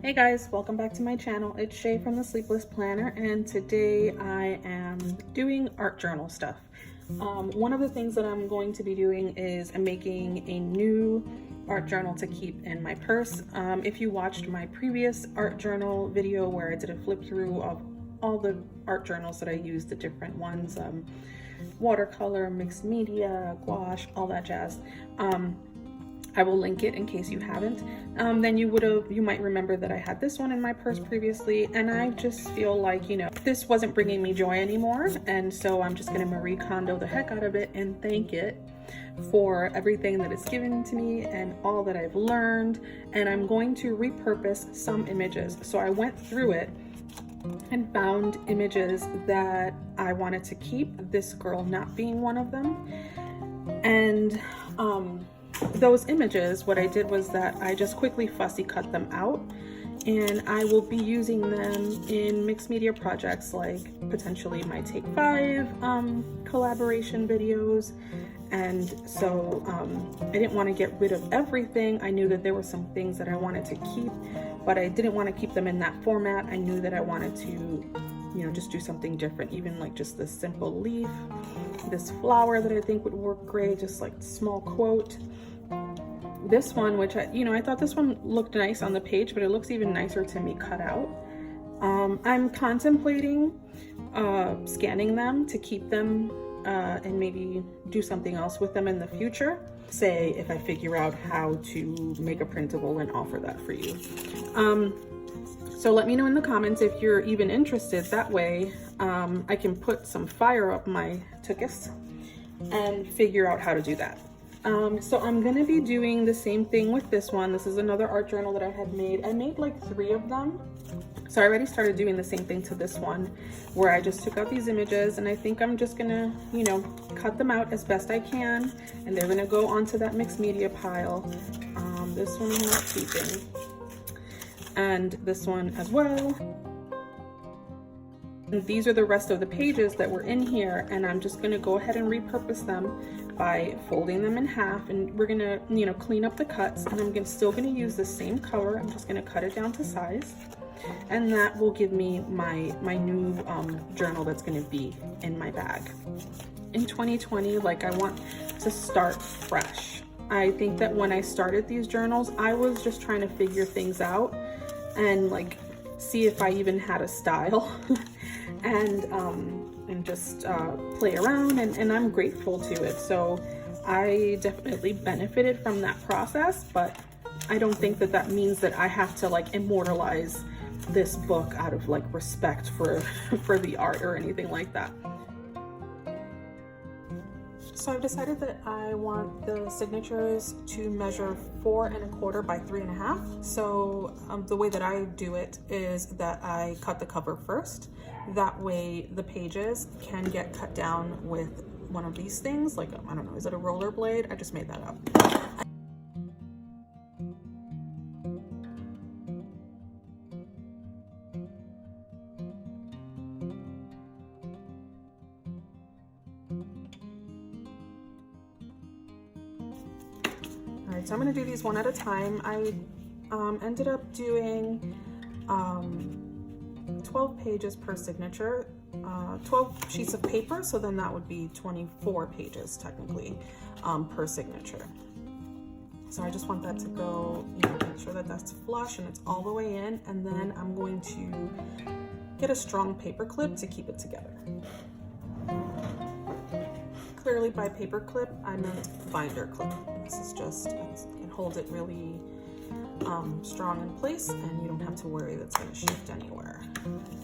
Hey guys, welcome back to my channel. It's Shay from the Sleepless Planner, and today I am doing art journal stuff. One of the things that I'm going to be doing is I'm making a new art journal to keep in my purse. If you watched my previous art journal video where I did a flip through of all the art journals that I used, the different ones, watercolor, mixed media, gouache, all that jazz. I will link it in case you haven't. Then you might remember that I had this one in my purse previously, and I just feel like, you know, this wasn't bringing me joy anymore, and so I'm just gonna Marie Kondo the heck out of it and thank it for everything that it's given to me and all that I've learned, and I'm going to repurpose some images. So I went through it and found images that I wanted to keep, this girl not being one of them. And those images, what I did was that I just quickly fussy cut them out, and I will be using them in mixed media projects like potentially my Take 5 collaboration videos. And so I didn't want to get rid of everything. I knew that there were some things that I wanted to keep, but I didn't want to keep them in that format. I knew that I wanted to, you know, just do something different, even like just this simple leaf, this flower that I think would work great, just like small quote. This one, which I thought this one looked nice on the page, but it looks even nicer to me cut out. I'm contemplating scanning them to keep them and maybe do something else with them in the future. Say if I figure out how to make a printable and offer that for you. So let me know in the comments if you're even interested. That way I can put some fire up my tuchus and figure out how to do that. So I'm gonna be doing the same thing with this one. This is another art journal that I had made. I made like 3 of them. So I already started doing the same thing to this one, where I just took out these images, and I think I'm just gonna, you know, cut them out as best I can, and they're gonna go onto that mixed media pile. This one I'm not keeping, and this one as well. And these are the rest of the pages that were in here, and I'm just gonna go ahead and repurpose them by folding them in half, and we're gonna, you know, clean up the cuts, and I'm still gonna use the same color. I'm just gonna cut it down to size, and that will give me my new journal that's gonna be in my bag. In 2020, like, I want to start fresh. I think that when I started these journals, I was just trying to figure things out and like see if I even had a style and just play around, and I'm grateful to it. So I definitely benefited from that process, but I don't think that that means that I have to like immortalize this book out of like respect for the art or anything like that. So I've decided that I want the signatures to measure 4 1/4 by 3 1/2. So the way that I do it is that I cut the cover first. That way the pages can get cut down with one of these things, like, I don't know, is it a roller blade? I just made that up. So I'm going to do these one at a time. I ended up doing 12 pages per signature, 12 sheets of paper, so then that would be 24 pages technically per signature. So I just want that to go, you know, make sure that that's flush and it's all the way in, and then I'm going to get a strong paper clip to keep it together. Clearly by paper clip, I meant binder clip. This is just, it holds it really strong in place, and you don't have to worry that's going to shift anywhere.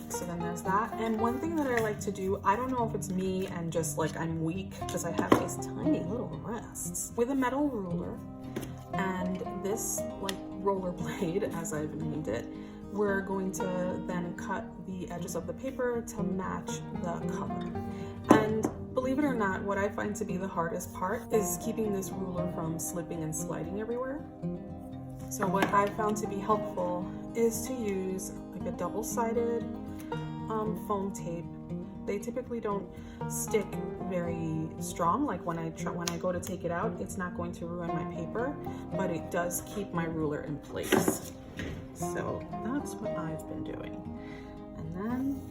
So then there's that. And one thing that I like to do, I don't know if it's me and just like I'm weak because I have these tiny little wrists, with a metal ruler and this like roller blade, as I've named it, we're going to then cut the edges of the paper to match the color. And believe it or not, what I find to be the hardest part is keeping this ruler from slipping and sliding everywhere. So what I found to be helpful is to use like a double-sided foam tape. They typically don't stick very strong. Like when I go to take it out, it's not going to ruin my paper, but it does keep my ruler in place. So that's what I've been doing. And then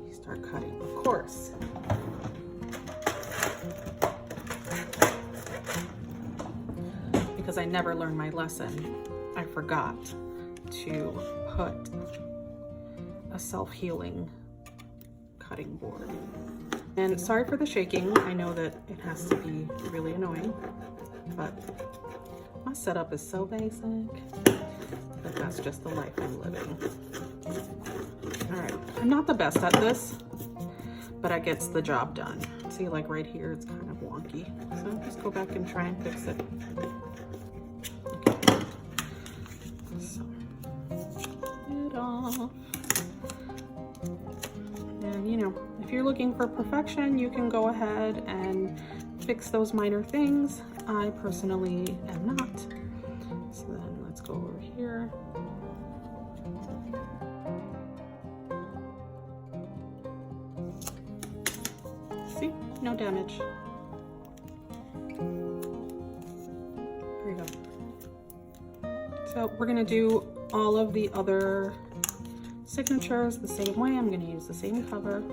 you start cutting, of course. Because I never learned my lesson, I forgot to put a self-healing cutting board. And sorry for the shaking. I know that it has to be really annoying, but my setup is so basic that that's just the life I'm living. All right, I'm not the best at this, but it gets the job done. See, like right here, it's kind of wonky. So just go back and try and fix it. Okay. So, it off. And you know, if you're looking for perfection, you can go ahead and fix those minor things. I personally am not. So then let's go over here. See, no damage. There you go. So we're gonna do all of the other signatures the same way. I'm gonna use the same cover.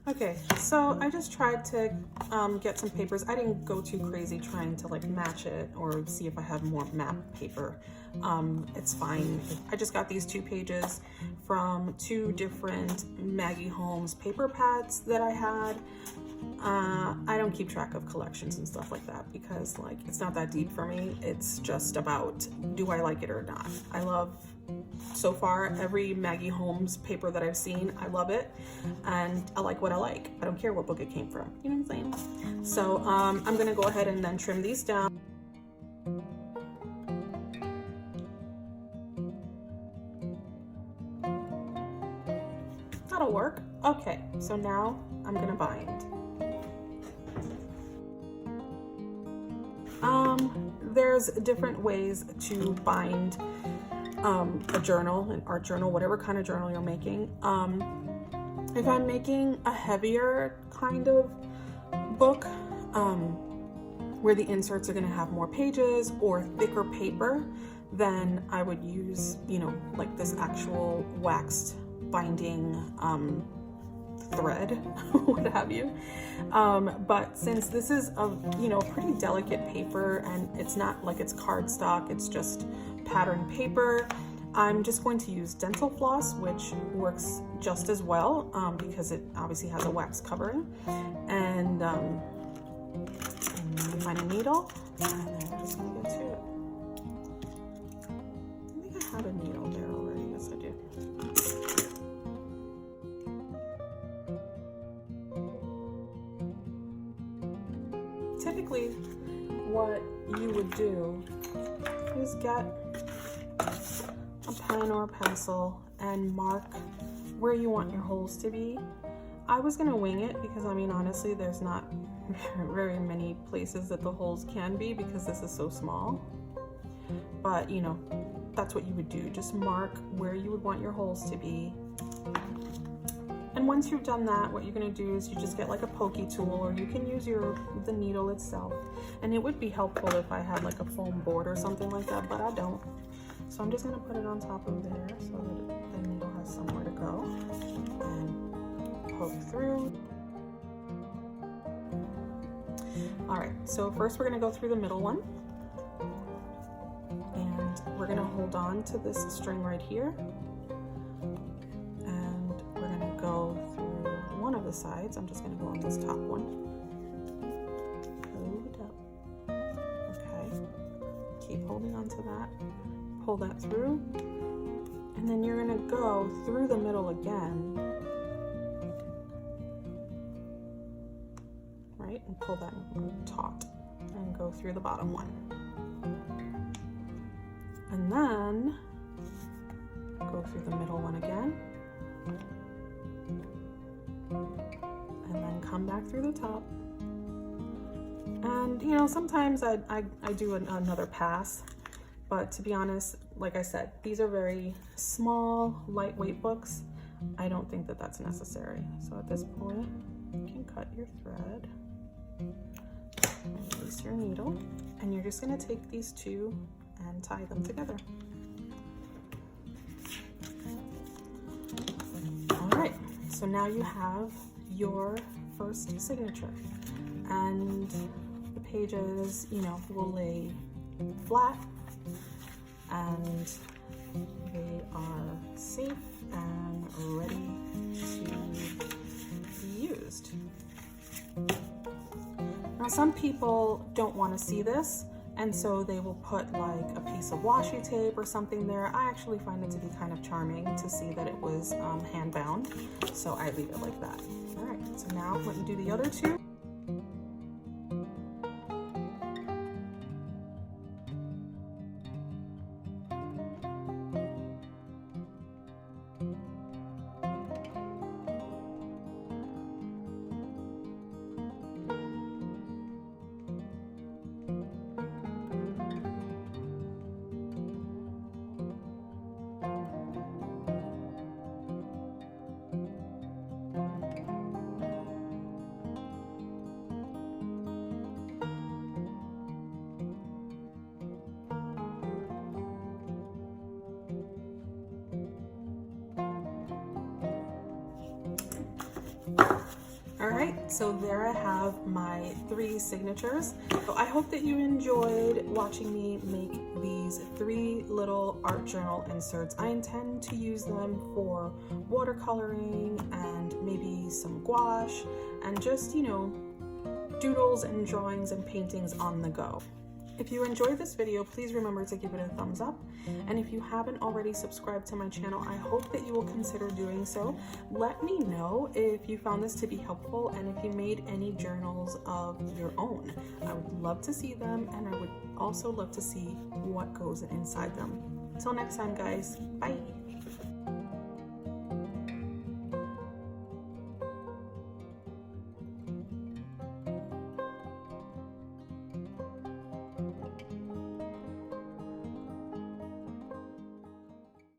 Okay, so I just tried to get some papers. I didn't go too crazy trying to like match it or see if I have more map paper. It's fine. I just got these 2 pages from 2 different Maggie Holmes paper pads that I had. I don't keep track of collections and stuff like that because like it's not that deep for me. It's just about, do I like it or not? I love, so far, every Maggie Holmes paper that I've seen, I love it, and I like what I like. I don't care what book it came from, you know what I'm saying? So I'm gonna go ahead and then trim these down. That'll work. Okay, so now I'm gonna bind. There's different ways to bind a journal, an art journal, whatever kind of journal you're making. If I'm making a heavier kind of book, where the inserts are going to have more pages or thicker paper, then I would use, you know, like this actual waxed binding thread, what have you. But since this is a, you know, pretty delicate paper and it's not like it's cardstock, it's just patterned paper, I'm just going to use dental floss, which works just as well because it obviously has a wax covering. And find a needle, and then we're just gonna get to it. I think I have a needle there already. Yes, I do. Typically, what you would do is get a pen or a pencil and mark where you want your holes to be. I was gonna wing it because, I mean, honestly, there's not very many places that the holes can be because this is so small. But, you know, that's what you would do. Just mark where you would want your holes to be. And once you've done that, what you're gonna do is you just get like a pokey tool, or you can use the needle itself. And it would be helpful if I had like a foam board or something like that, but I don't. So I'm just gonna put it on top of there so that the needle has somewhere to go. And poke through. All right, so first we're gonna go through the middle one. And we're gonna hold on to this string right here. Go through one of the sides. I'm just going to go on this top one. Hold it up. Okay. Keep holding on to that. Pull that through. And then you're going to go through the middle again. Right? And pull that taut. And go through the bottom one. And then go through the middle one again. And then come back through the top. And you know, sometimes I do another pass, but to be honest, like I said, these are very small, lightweight books. I don't think that that's necessary. So at this point, you can cut your thread, release your needle, and you're just gonna take these two and tie them together. All right, so now you have your first signature, and the pages, you know, will lay flat and they are safe and ready to be used. Now, some people don't want to see this, and so they will put like a piece of washi tape or something there. I actually find it to be kind of charming to see that it was hand bound, so I leave it like that. All right, so now let me do the other two. All right, so there I have my 3 signatures. So I hope that you enjoyed watching me make these 3 little art journal inserts. I intend to use them for watercoloring and maybe some gouache and just, you know, doodles and drawings and paintings on the go. If you enjoyed this video, please remember to give it a thumbs up. And if you haven't already subscribed to my channel, I hope that you will consider doing so. Let me know if you found this to be helpful and if you made any journals of your own. I would love to see them, and I would also love to see what goes inside them. Until next time, guys, bye.